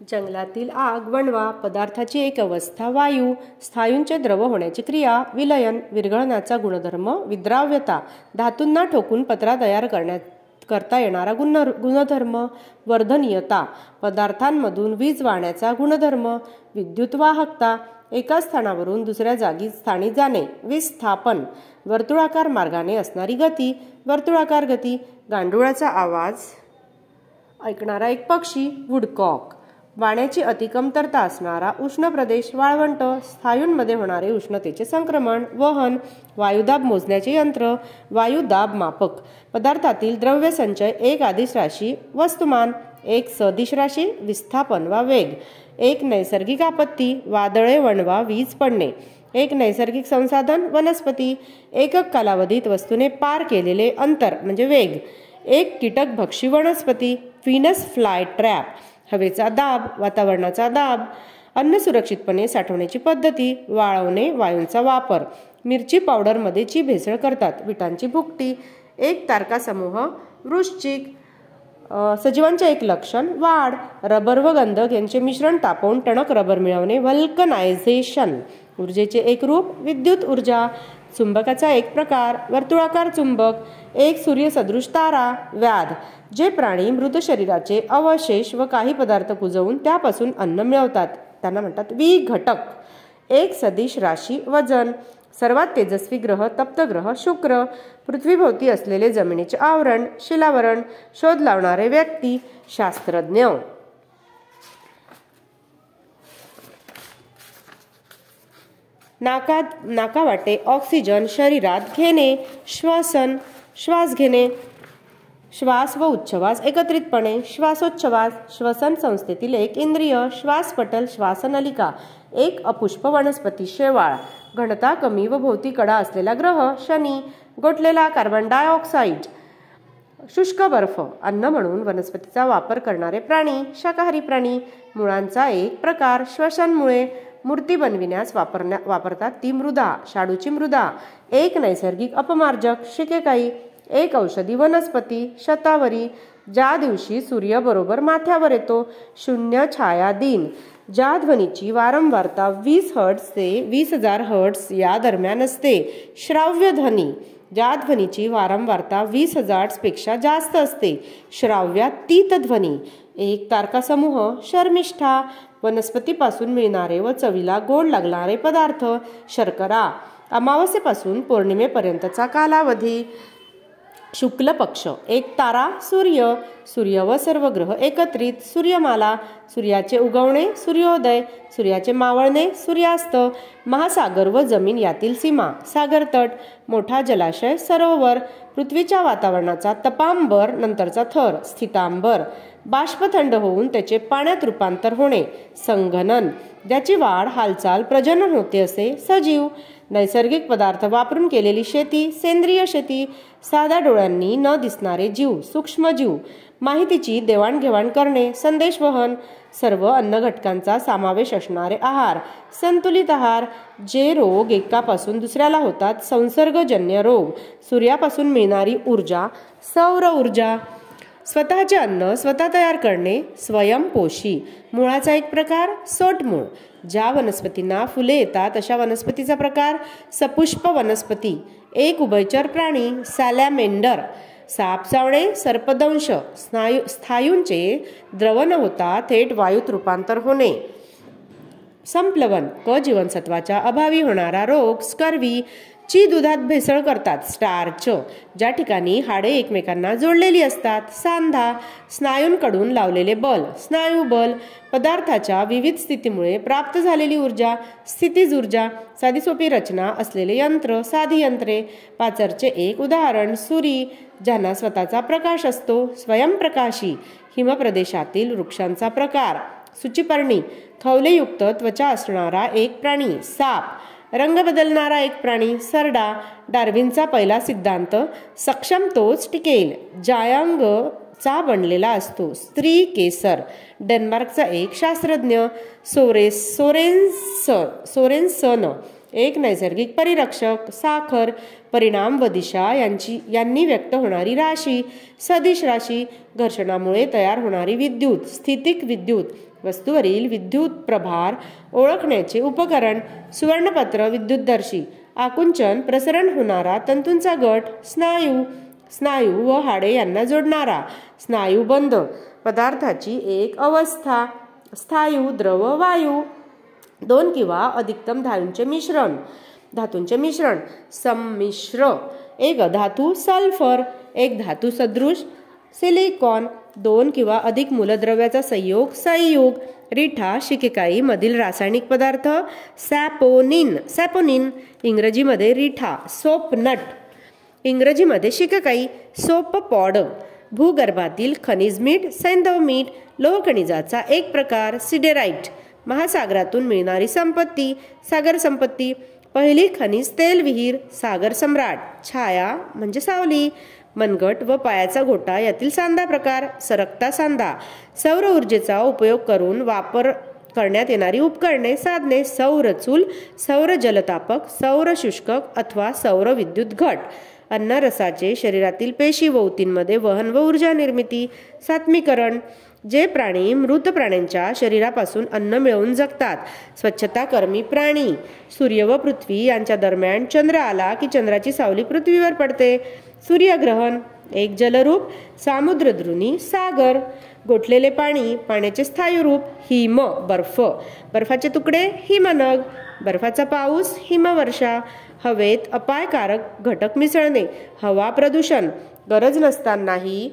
जंगलातील आग, वणवा, पदार्थाची एक अवस्था, वायू, स्थायूंचे द्रव होण्याची क्रिया, विलयन, विरघळण्याचा गुणधर्म, विद्राव्यता, धातूंना ठोकून पत्रा तयार करता येणारा गुणधर्म, वर्धनीयता, पदार्थांमधून वीज वाहण्याचा गुणधर्म, विद्युतवाहकता, एका स्थानावरून दुसऱ्या जागी स्थानी जाणे, विस्थापन, वर्तुळाकार मार्गाने असणारी गती, वर्तुळाकार गती, गांडुळाचा आवाज ऐकणारा एक पक्षी, वुडकॉक, वाण्याची अति कमतरता असणारा उष्ण प्रदेश, वाळवंट, स्थायूंमध्ये होणारे उष्णतेचे संक्रमण, वहन, वायुदाब मोजण्याचे यंत्र, वायुदाब मापक, पदार्थातील द्रव्य संचय, एक आदिश राशी, वस्तुमान, एक सदिश राशी, विस्थापन वा वेग, एक नैसर्गिक आपत्ती, वादळे, वणवा, वीज पडणे, एक नैसर्गिक संसाधन, वनस्पती, एकक कालावधीत वस्तूने पार केलेले अंतर म्हणजे वेग, एक कीटकभक्षी वनस्पती, व्हीनस फ्लाय ट्रॅप, हवेचा दाब, वातावरणाचा दाब, अन्न सुरक्षितपणे साठवण्याची पद्धती, वाळवणे, वायूंचा वापर, मिरची पावडरमध्येची भेसळ करतात, विटांची भुकटी, एक तारका समूह, वृश्चिक, सजीवांचे एक लक्षण, वाढ, रबर व गंधक यांचे मिश्रण तापवून टणक रबर मिळवणे, व्हल्कनायझेशन, ऊर्जेचे एक रूप, विद्युत ऊर्जा, चुंबकाचा एक प्रकार, वर्तुळाकार चुंबक, एक सूर्यसदृश तारा, व्याध, जे प्राणी मृत शरीराचे अवशेष व काही पदार्थ कुजवून त्यापासून अन्न मिळवतात त्यांना म्हणतात विघटक, एक सदिश राशी, वजन, सर्वात तेजस्वी ग्रह, तप्त ग्रह, शुक्र, पृथ्वीभोवती असलेले जमिनीचे आवरण, शिलावरण, शोध लावणारे व्यक्ती, शास्त्रज्ञ. नाकावाटे ऑक्सिजन शरीरात घेणे, श्वसन, श्वास घेणे, श्वास व उच्छ्वास एकत्रितपणे, श्वासोच्छ्वास, श्वसन संस्थेतील एक इंद्रिय, श्वासपटल, श्वासनलिका, एक अपुष्प वनस्पती, शेवाळ, घनता कमी व भोवती कडा असलेला ग्रह, शनी, गोठलेला कार्बन डायऑक्साईड, शुष्क बर्फ, अन्न म्हणून वनस्पतीचा वापर करणारे प्राणी, शाकाहारी प्राणी, मुळांचा एक प्रकार, श्वसनमुळे, मूर्ती बनविण्यास वापरतात ती मृदा, शाडूची मृदा, एक नैसर्गिक अपमार्जक, शिकेकाई, एक औषधी वनस्पती, शतावरी, ज्या दिवशी सूर्य बरोबर माथ्यावर येतो, शून्य छाया दिन, ज्या ध्वनीची वारंवारता 20 हर्ट्झ ते 20,000 हर्ट्झ या दरम्यान असते, श्राव्य ध्वनी, ज्या ध्वनीची वारंवारता 20,000 पेक्षा जास्त असते, श्राव्यातीत ध्वनी, एक तारका समूह, शर्मिष्ठा, वनस्पतीपासून मिळणारे व चवीला गोड लागणारे पदार्थ, शर्करा, अमावस्येपासून पौर्णिमेपर्यंतचा कालावधी, शुक्ल पक्ष, एक तारा, सूर्य, सूर्य व सर्व ग्रह एकत्रित, सूर्यमाला, सूर्याचे उगवणे, सूर्योदय, सूर्याचे मावळणे, सूर्यास्त, महासागर व जमीन यातील सीमा, सागरतट, मोठा जलाशय, सरोवर, पृथ्वीच्या वातावरणाचा तपांबर नंतरचा थर, स्थितांबर, बाष्प थंड होऊन त्याचे पाण्यात रूपांतर होणे, संघनन, ज्याची वाढ, हालचाल, प्रजनन होते असे, सजीव, नैसर्गिक पदार्थ वापरून केलेली शेती, सेंद्रिय शेती, साध्या डोळ्यांनी न दिसणारे जीव, सूक्ष्मजीव, माहितीची देवाणघेवाण करणे, संदेशवहन, सर्व अन्न घटकांचा समावेश असणारे आहार, संतुलित आहार, जे रोग एकापासून दुसऱ्याला होतात, संसर्गजन्य रोग, सूर्यापासून मिळणारी ऊर्जा, सौर ऊर्जा, स्वतःचे अन्न स्वतः तयार करणे, स्वयंपोषी, मुळाचा एक प्रकार, सोटमूळ, ज्या वनस्पतींना फुले येतात अशा वनस्पतीचा प्रकार, सपुष्प वनस्पती, एक उभयचर प्राणी, सॅलॅमेंडर, साप चावणे, सर्पदंश, स्थायूंचे द्रव न होता थेट वायूत रूपांतर होणे, संप्लवन, क जीवनसत्वाच्या अभावी होणारा रोग, स्कर्वी, ची दुधात भेसळ करतात, स्टार्च, ज्या ठिकाणी हाडे एकमेकांना जोडलेली असतात, सांधा, स्नायूंकडून लावलेले बल, स्नायुबल, पदार्थाच्या विविध स्थितीमुळे प्राप्त झालेली ऊर्जा, स्थितीज ऊर्जा, साधीसोपी रचना असलेले यंत्र, साधी यंत्रे, पाचरचे एक उदाहरण, सुरी, ज्यांना स्वतःचा प्रकाश असतो, स्वयंप्रकाशी, हिमप्रदेशातील वृक्षांचा प्रकार, सूचिपर्णी, खवलेयुक्त त्वचा असणारा एक प्राणी, साप, रंग बदलणारा एक प्राणी, सरडा, डार्विनचा पहिला सिद्धांत, सक्षम तोच टिकेल, जायांगचा बनलेला असतो, स्त्री केसर, डेन्मार्कचा एक शास्त्रज्ञ, सोरेन्सन, एक नैसर्गिक परिरक्षक, साखर, परिणाम व दिशा यांनी व्यक्त होणारी राशी, सदिश राशी, घर्षणामुळे तयार होणारी विद्युत, स्थितिक विद्युत, वस्तूवरील विद्युत प्रभार ओळखण्याचे उपकरण, सुवर्णपत्र विद्युतदर्शी, आकुंचन, प्रसरण होणारा तंतूंचा गट, स्नायू व हाडे यांना जोडणारा स्नायुबंध, पदार्थाची एक अवस्था, स्थायू, द्रव, वायू, दोन किंवा अधिकतम धातूंचे मिश्रण, संमिश्र, एक धातू सल्फर, एक धातू सदृश सिलिकॉन, दोन किंवा अधिक मूलद्रव्याचा संयोग, रिठा, शिकेकाई मधील रासायनिक पदार्थ, सॅपोनिन, इंग्रजीमध्ये रिठा, सोप नट, इंग्रजीमध्ये शिकेकाई, सोप पावडर, भूगर्भातील खनिज मीठ, सैंधव मीठ, लोह खनिजाचा एक प्रकार, सिडेराइट, महासागरातून मिळणारी संपत्ती, सागर संपत्ती, पहिली खनिज तेल विहीर, सागर सम्राट, छाया म्हणजे सावली, मनगट व पायाचा घोटा यातील सांधा प्रकार, सरकता सांधा, सौर ऊर्जेचा उपयोग करून वापर करण्यात येणारी उपकरणे, साधने, सौर चूल, सौर जलतापक, सौर शुष्कक अथवा सौर विद्युत घट, अन्न रसाचे शरीरातील पेशी व ऊतींमध्ये वहन व ऊर्जा निर्मिती, सात्मीकरण, जे प्राणी मृत प्राण्यांच्या शरीरापासून अन्न मिळवून जगतात, स्वच्छताकर्मी प्राणी, सूर्य व पृथ्वी यांच्या दरम्यान चंद्र आला की चंद्राची सावली पृथ्वीवर पडते, सूर्यग्रहण, एक जलरूप, सामुद्रधृनी, सागर, गोठलेले पाणी, पाण्याचे स्थायू रूप, हिम, बर्फाचे तुकडे, हिमनग, बर्फाचा पाऊस, हिमवर्षा, हवेत अपायकारक घटक मिसळणे, हवा प्रदूषण, गरज नसतानाही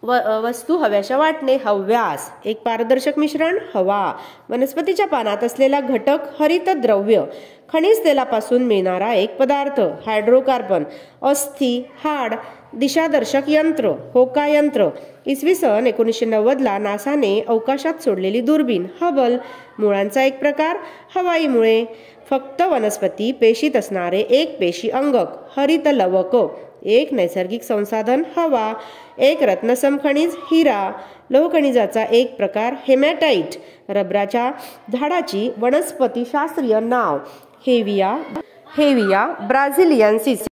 वस्तू हव्याशा वाटणे, हव्यास, एक पारदर्शक मिश्रण, हवा, वनस्पतीच्या पानात असलेला घटक, हरित द्रव्य, खनिज तेलापासून मिळणारा एक पदार्थ, हायड्रोकार्बन, अस्थि, हाड, दिशादर्शक यंत्र, होका यंत्र, इसवी सन 1990 नासाने अवकाशात सोडलेली दुर्बीण, हबल, मुळांचा एक प्रकार, हवाई मुळे, फक्त वनस्पती पेशीत असणारे एक पेशी अंगक, हरित लवक, एक नैसर्गिक संसाधन, हवा, एक रत्नसम खनिज, हिरा, लोहखनिजाचा एक प्रकार, हेमॅटाइट, रबराच्या झाडाची वनस्पतीशास्त्रीय नाव, हेविया ब्राझिलियन्सिस,